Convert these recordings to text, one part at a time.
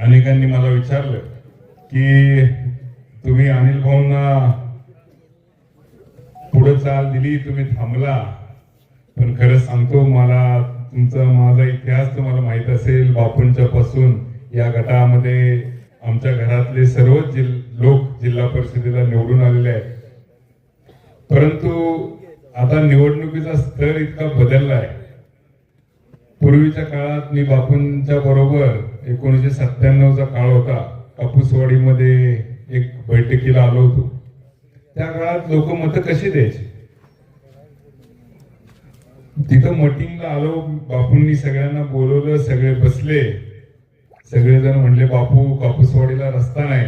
अनेकांनी मला विचारलं की तुम्ही अनिल भाऊंना पुढे चाल दिली, तुम्ही थांबला, पण खरं सांगतो मला तुमचा माझा इतिहास तुम्हाला माहित असेल. बापूंच्या पासून या गटामध्ये आमच्या घरातले सर्वच लोक जिल्हा परिषदेला निवडून आलेले आहेत. परंतु आता निवडणुकीचा स्तर इतका बदलला आहे. पूर्वीच्या काळात मी बापूंच्या बरोबर 1997चा काळ होता, कापूसवाडीमध्ये एक बैठकीला आलो होतो. त्या काळात लोक मतं कशी द्यायची, तिथं मीटिंगला आलो, बापूंनी सगळ्यांना बोलवलं, सगळे बसले, सगळेजण म्हणले बापू कापूसवाडीला रस्ता नाही,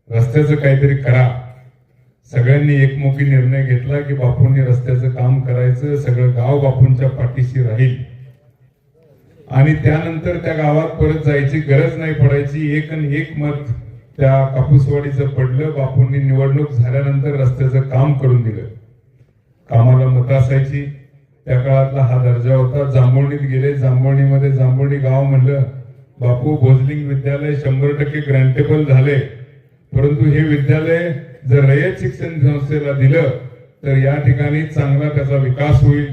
रस्त्याचं काहीतरी करा. सगळ्यांनी एकमुखी निर्णय घेतला की बापूंनी रस्त्याचं काम करायचं, सगळं गाव बापूंच्या पाठीशी राहील आणि त्यानंतर त्या गावात परत जायची गरज नाही पडायची. एक मत त्या कापूसवाडीचं पडलं. बापूंनी निवडणूक झाल्यानंतर रस्त्याचं काम करून दिलं. कामाला मत असायची. त्या काळातला हा दर्जा होता. जांभुळणीत गेले, जांभुळणीमध्ये जांभुळणी गाव म्हणलं बापू भोजलिंग विद्यालय 100% ग्रँटेबल झाले, परंतु हे विद्यालय जर रयत शिक्षण संस्थेला दिलं तर या ठिकाणी चांगला त्याचा विकास होईल.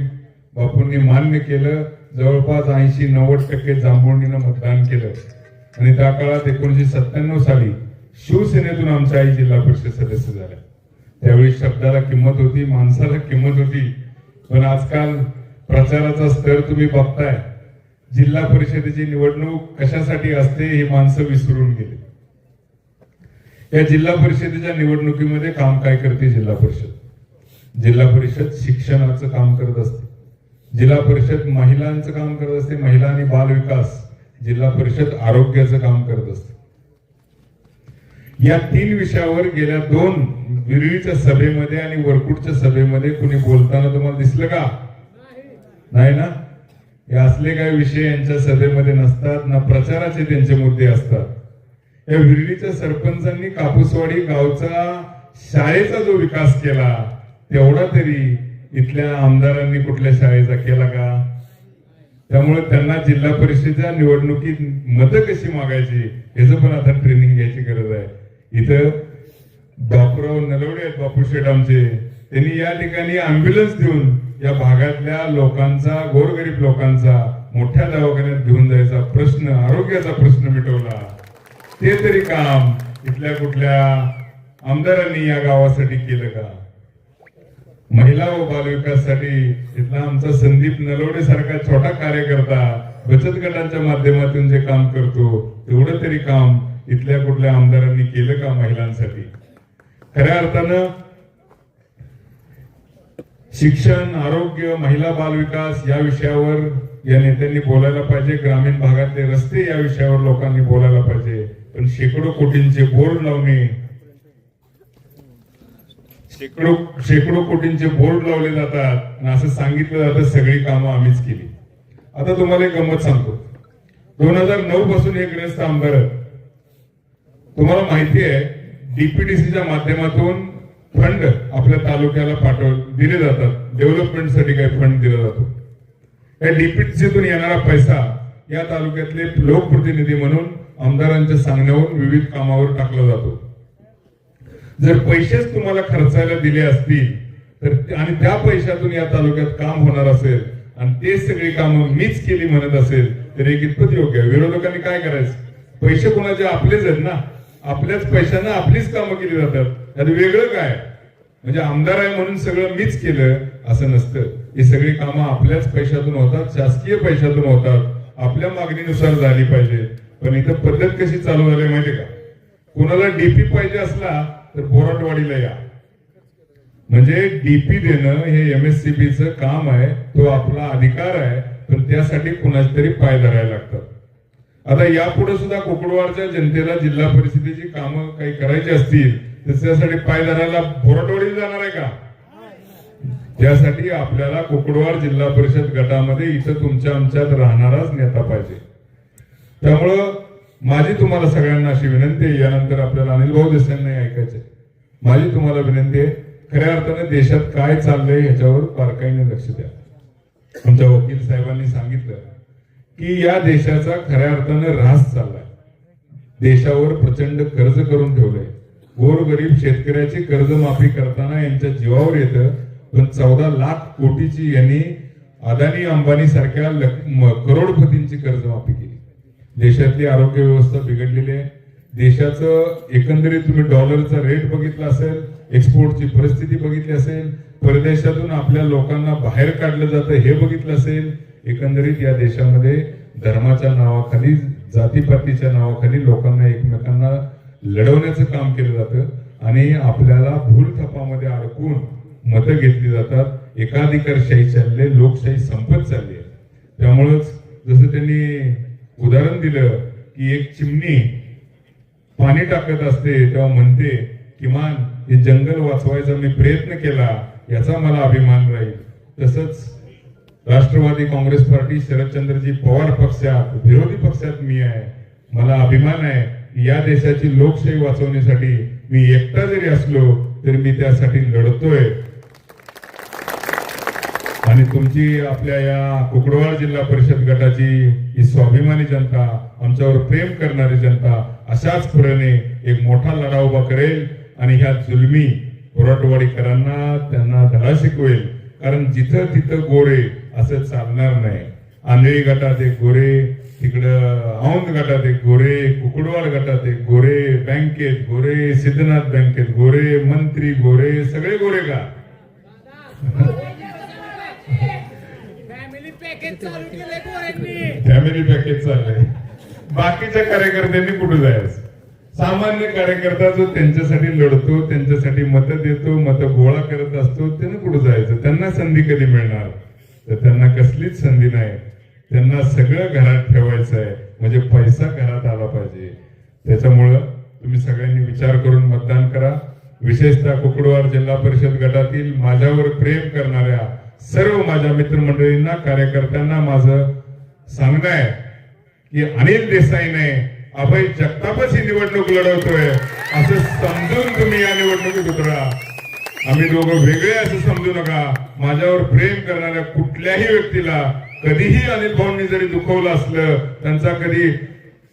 बापूंनी मान्य केलं. जवळपास 80-90% जांभुळणीनं मतदान केलं आणि त्या काळात 1997 साली शिवसेनेतून आमच्या आई जिल्हा परिषद सदस्य झाल्या. त्यावेळी शब्दाला किंमत होती, माणसाला किंमत होती. पण आजकाल प्रचाराचा स्तर तुम्ही बघताय. जिल्हा परिषदेची निवडणूक कशासाठी असते हे माणसं विसरून गेले. या जिल्हा परिषदेच्या निवडणुकीमध्ये काम काय करते जिल्हा परिषद? जिल्हा परिषद शिक्षणाचं काम करत असते. जिल्हा परिषद महिलांचं काम करत असते, महिला आणि बाल विकास. जिल्हा परिषद आरोग्याचं काम करत असते. या 3 विषयावर गेल्या 2 विरळीच्या सभेमध्ये आणि वरकुटच्या सभेमध्ये कुणी बोलताना तुम्हाला दिसलं का? नाही ना. हे असले काही विषय यांच्या सभेमध्ये नसतात, ना प्रचाराचे त्यांचे मुद्दे असतात. या विरळीच्या सरपंचांनी कापूसवाडी गावचा शाळेचा जो विकास केला तेवढा तरी इथल्या आमदारांनी कुठल्या शाळेचा केला का? त्यामुळे त्यांना जिल्हा परिषदेच्या निवडणुकीत मतं कशी मागायची याचं पण आता ट्रेनिंग घ्यायची गरज आहे. इथं बापूराव नलवडे आहेत, बापूशेठ आमचे, त्यांनी या ठिकाणी अँब्युलन्स देऊन या भागातल्या लोकांचा, गोरगरीब लोकांचा मोठ्या दवाखान्यात घेऊन जायचा प्रश्न, आरोग्याचा प्रश्न मिटवला. ते तरी काम इथल्या कुठल्या आमदारांनी या गावासाठी केलं का? महिला व बालविकासासाठी इथला आमचा संदीप नलवडे सारखा छोटा कार्यकर्ता बचत गटांच्या माध्यमातून जे काम करतो तेवढं तरी काम इथल्या कुठल्या आमदारांनी केलं का महिलांसाठी? खऱ्या अर्थानं शिक्षण, आरोग्य, महिला बालविकास या विषयावर या नेत्यांनी बोलायला पाहिजे. ग्रामीण भागातले रस्ते या विषयावर लोकांनी बोलायला पाहिजे. पण शेकडो कोटींचे बोर्ड लावणे, शेकडो कोटींचे बोर्ड लावले जातात आणि असं सांगितलं जातं सगळी कामं आम्हीच केली. आता तुम्हाला एक गंमत सांगतो. 2009 पासून एक ग्रस्त आमदार आहेत. तुम्हाला माहिती आहे डीपीडीसीच्या माध्यमातून फंड आपल्या तालुक्याला दिले जातात. डेव्हलपमेंटसाठी काही फंड दिला जातो. या डीपीडीसीतून येणारा पैसा या तालुक्यातले लोकप्रतिनिधी म्हणून आमदारांच्या सांगण्यावरून विविध कामावर टाकला जातो. जर पैसेच तुम्हाला खर्चायला दिले असतील तर आणि त्या पैशातून या तालुक्यात काम होणार असेल आणि ते सगळी कामं मीच केली म्हणत असेल तर हे कितपत योग्य आहे? विरोधकांनी काय करायचं? पैसे कोणाचे? आपलेच आहेत ना. आपल्याच पैशानं आपलीच कामं केली जातात. त्यात वेगळं काय? म्हणजे आमदार आहे म्हणून सगळं मीच केलं असं नसतं. ही सगळी कामं आपल्याच पैशातून होतात, शासकीय पैशातून होतात, आपल्या मागणीनुसार झाली पाहिजे. पण इथं पद्धत कशी चालू झाली माहिती का? कोणाला डीपी पाहिजे असला तर बोराटवाडीला या. म्हणजे डीपी देणं हे एमएससीबीचं काम आहे, तो आपला अधिकार आहे. पण त्यासाठी कुणाच तरी पाय धरायला लागतात. आता यापुढे सुद्धा कोकडवाडच्या जनतेला जिल्हा परिषदेची कामं काही करायची असतील तर त्यासाठी पाय धरायला बोराटवाडीला जाणार आहे का? त्यासाठी आपल्याला कोकडवाड जिल्हा परिषद गटामध्ये इथं तुमच्या आमच्यात राहणाराच नेता पाहिजे. त्यामुळं माझी तुम्हाला सगळ्यांना अशी विनंती आहे, यानंतर आपल्याला अनिल भाऊ देसाईंना ऐकायचे. माझी तुम्हाला विनंती आहे, खऱ्या अर्थाने देशात काय चाललंय ह्याच्यावर बारकाईने लक्ष द्या. आमच्या वकील साहेबांनी सांगितलं की या देशाचा खऱ्या अर्थाने ऱ्हास चाललाय. देशावर प्रचंड कर्ज करून ठेवलंय. गोरगरीब शेतकऱ्याची कर्जमाफी करताना यांच्या जीवावर येतं. पण 14 लाख कोटीची यांनी अदानी अंबानी सारख्या करोडपतींची कर्जमाफी केली. देशातली आरोग्य व्यवस्था बिघडलेली आहे. देशाचं एकंदरीत तुम्ही डॉलरचा रेट बघितला असेल, एक्सपोर्टची परिस्थिती बघितली असेल, परदेशातून आपल्या लोकांना बाहेर काढलं जातं हे बघितलं असेल. एकंदरीत या देशामध्ये धर्माच्या नावाखाली, जातीपातीच्या नावाखाली लोकांना एकमेकांना लढवण्याचं काम केलं जातं आणि आपल्याला भूलथापामध्ये अडकून मतं घेतली जातात. एकाधिकारशाही चालले, लोकशाही संपत चालली आहे. त्यामुळंच जसं त्यांनी उदाहरण दिलं की एक चिमणी पाणी टाकत असते तेव्हा म्हणते किमान हे जंगल वाचवायचा मी प्रयत्न केला याचा मला अभिमान राहील. तसंच राष्ट्रवादी काँग्रेस पार्टी, शरदचंद्रजी पवार पक्षात, विरोधी पक्षात मी आहे. मला अभिमान आहे या देशाची लोकशाही वाचवण्यासाठी मी एकटा जरी असलो तरी मी त्यासाठी लढतोय. आणि तुमची आपल्या या कुकडवाड जिल्हा परिषद गटाची ही स्वाभिमानी जनता, आमच्यावर प्रेम करणारी जनता अशाच परीने एक मोठा लढा उभा करेल आणि ह्या जुलमी पुरवठवाडीकरांना त्यांना धडा शिकवेल. कारण जिथं तिथं गोरे असं चालणार नाही. आंधळी गटात एक गोरे, तिकडं औंध गटात एक गोरे, कुकडवाड गटात एक गोरे, बँकेत गोरे, सिद्धनाथ बँकेत गोरे, मंत्री गोरे, सगळे गोरे का? फॅमिली पॅकेज चाललंय. बाकीच्या कार्यकर्त्यांनी कुठे जायचं? सामान्य कार्यकर्ता जो त्यांच्यासाठी लढतो, त्यांच्यासाठी मतं देतो, मतं गोळा करत असतो, त्यानं कुठे जायचं? त्यांना संधी कधी मिळणार? तर त्यांना कसलीच संधी नाही. त्यांना सगळं घरात ठेवायचं आहे, म्हणजे पैसा घरात आला पाहिजे. त्याच्यामुळं तुम्ही सगळ्यांनी विचार करून मतदान करा. विशेषतः कुकडवाड जिल्हा परिषद गटातील माझ्यावर प्रेम करणाऱ्या सर्व माझ्या मित्रमंडळींना, कार्यकर्त्यांना माझं सांगणं आहे की अनिल देसाईने अभय जगतापच ही निवडणूक लढवतोय असं समजून तुम्ही या निवडणुकीत उतरा. आम्ही दोघं वेगळे असं समजू नका. माझ्यावर प्रेम करणाऱ्या कुठल्याही व्यक्तीला कधीही अनिल भाऊंनी जरी दुखवलं असलं, त्यांचा कधी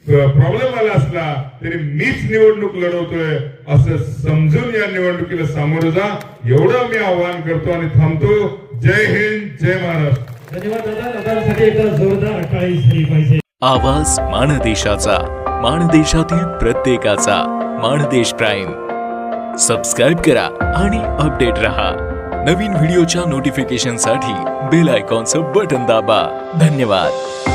प्रॉब्लेम आला असला तरी मीच निवडणूक लढवतोय असं समजून या निवडणुकीला सामोरं जा, एवढं मी आवाहन करतो आणि थांबतो. जय हिंद, जय महाराष्ट्र. धन्यवाद दादा. दादांसाठी एक जोरदार टाळी झाली पाहिजे. आवाज माणदेशाचा, माणदेशातील प्रत्येकाचा. माणदेश प्राईम सबस्क्राईब करा आणि अपडेट रहा. नवीन व्हिडिओच्या नोटिफिकेशनसाठी बेल आयकॉनचं बटन दाबा. धन्यवाद.